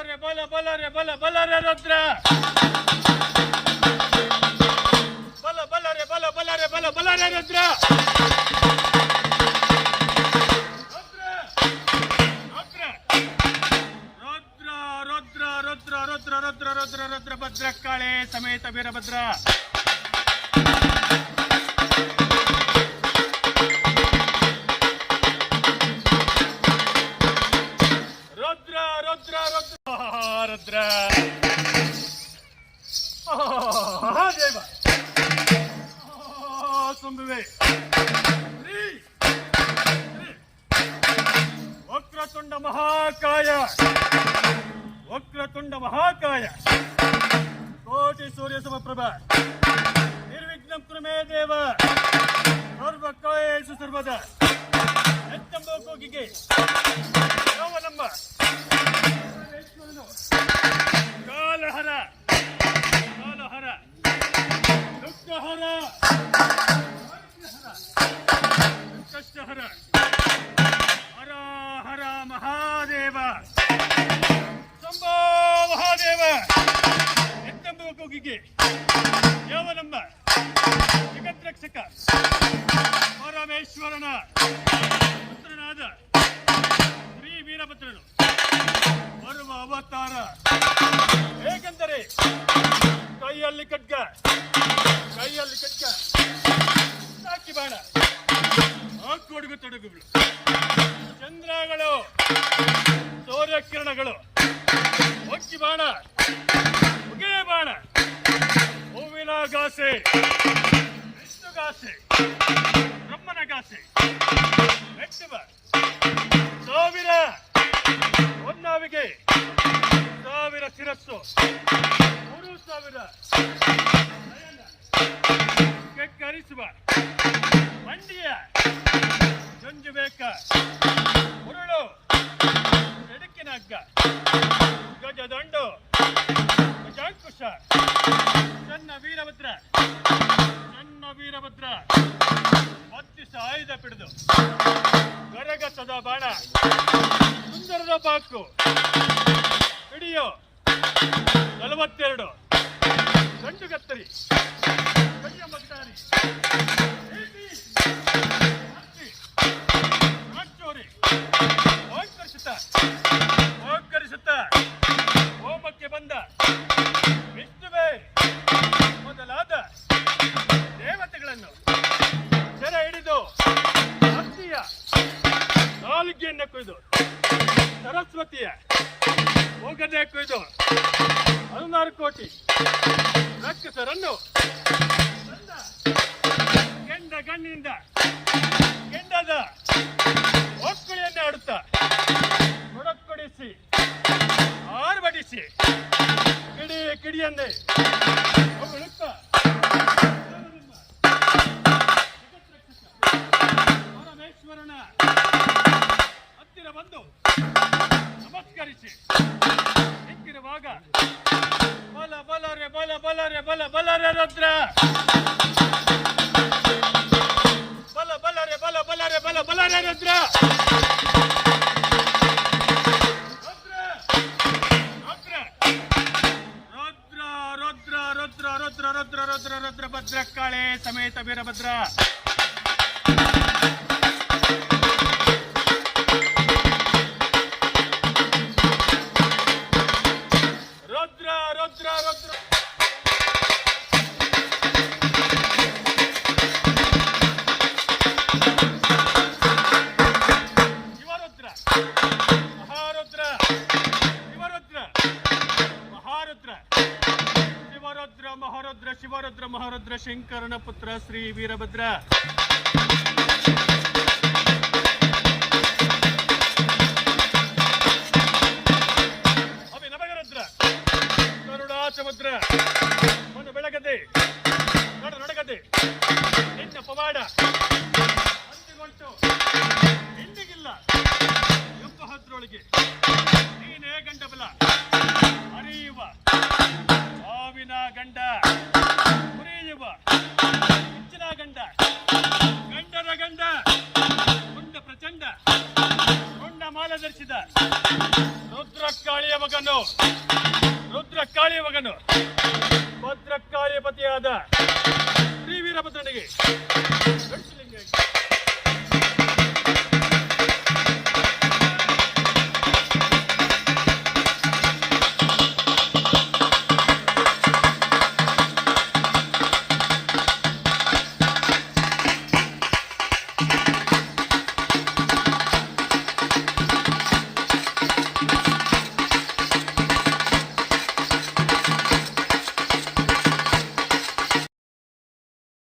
ಬಲ ರುದ್ರ ಬಲ ರುದ್ರ ರುದ್ರ ಭದ್ರಕಾಳೆ ಸಮೇತ ವೀರಭದ್ರ ರುದ್ರ ದೇವ ತುಂಬುವೆ ವಕ್ರತುಂಡ ಮಹಾಕಾಯ ಕೋಟಿ ಸೂರ್ಯ ಸಮಪ್ರಭ ನಿರ್ವಿಘ್ನಂ ಕುರು ಮೇ ದೇವ ಸರ್ವಕಾಯೇಷು ಸರ್ವದಾ ಎತ್ತಂಬ ಕೋಗಿಗೆ ನಮ್ಮ ಕಾಲಹರ ದುಃಖಹರ ಕಷ್ಟಹರ ಹರ ಹರ ಮಹಾದೇವ ಶಂಭೋ ಮಹಾದೇವ ಎತ್ತಂಬ ಕೋಗಿಗೆ ಯಾವನಮ್ಮ ಜಗದ್ರಕ್ಷಕ ಪರಮೇಶ್ವರನ ಪುತ್ರನಾದ ಶ್ರೀ ವೀರಭದ್ರನು ಬರುವ ಅವತಾರ ಹೇಗೆಂದರೆ ಕೈಯಲ್ಲಿ ಖಡ್ಗ ಸಾಕಿ ಬಾಣ ಕೊಡುಗು ತೊಡಗುಗಳು ಚಂದ್ರಗಳು ಸೂರ್ಯ ಕಿರಣಗಳು ಹೊಕ್ಕಿ ಬಾಣ ಹೊಗೆ ಬಾಣ ಹೂವಿನ ಗಾಸೆ ಗಾಸೆ ಬ್ರಹ್ಮನ ಗಾಸೆ ಮೆಟ್ಟುವ ಸಾವಿರ ಹೊನ್ನಾವಿಗೆ ಸಾವಿರ ಶಿರಸ್ಸು 3,000 ಕೆಕ್ಕರಿಸುವ ಮಂಡಿಯ ಜಂಜು ಬೇಕ ಉರುಳು ಎಡಕಿನ ಹಗ್ಗ ಗಜದಂಡು ಗಜಾಂಕುಶ ಚನ್ನ ವೀರಭದ್ರ ಬತ್ತಿಸ ಆಯುಧ ಪಿಡಿದು ಗರಗಸದ ಬಾಣ ಸುಂದರದ ಬಾಕು ಹಿಡಿಯೋ 42 ಗಂಡು ಕತ್ತರಿ ಕೈಯ ಮಗದಾರಿ ಚೋರಿ ಓಂಕರಿಸುತ್ತ ಹೋಮಕ್ಕೆ ಬಂದ ವಿಷ್ಣುವೇ ಮೊದಲಾದ ದೇವತೆಗಳನ್ನು ಸೆರೆ ಹಿಡಿದು ಹತ್ತಿಯ ನಾಲಿಗೆಯನ್ನು ಕೊಯ್ದು ಸರಸ್ವತಿಯ ಹೋಗದೆ ಕೊಯ್ದು 16 ಕೋಟಿ ರಾಕ್ಷಸರನ್ನು ಗಣ್ಣಿಂದ ಕೆಂಡದ ಒಕ್ಕಳಿಯನ್ನೇ ಆಡುತ್ತಾ ಕೊಡಕೊಡಿಸಿ ಆರ್ಭಟಿಸಿ ಕಿಡಿಯನ್ನೇ ಪರಮೇಶ್ವರನ ಹತ್ತಿರ ಬಂದು ನಮಸ್ಕರಿಸಿ ನಿಂತಿರುವಾಗ ಬಲ ರುದ್ರ ಬಲ ರುದ್ರ ರುದ್ರ ಭದ್ರಕಾಳೆ ಸಮೇತ ವೀರಭದ್ರ ರುದ್ರ ಶಿವರುದ್ರ ಮಹಾರುದ್ರ ಶಂಕರನ ಪುತ್ರ ಶ್ರೀ ವೀರಭದ್ರ ಅಭಿನವಗರುದ್ರ ಗರುಡಾಚಮುದ್ರ ಒಂದು ಬೆಳಗದೆ ನಡಗದೆ ನಿನ್ನ ಪವಾಡ ಅಂತಿಗೊಂಟು ಇಂದಿಗಿಲ್ಲ ಎಂಬ ಹದ್ರೊಳಗೆ ನೀನೇ ಗಂಡಬಲ ಅರಿಯುವ ಹಾವಿನ ಗಂಡ ಹುರಿಯುವ ಹೆಚ್ಚಿನ ಗಂಡ ಗಂಡರ ಗಂಡ ಗುಂಡ ಪ್ರಚಂಡ ಗಂಡ ಮಾಲೆ ಧರಿಸಿದ ರುದ್ರಕಾಳಿಯ ಮಗನು ಭದ್ರಕಾಳಿಯ ಪತಿಯಾದ ಶ್ರೀ ವೀರಭದ್ರನಿಗೆ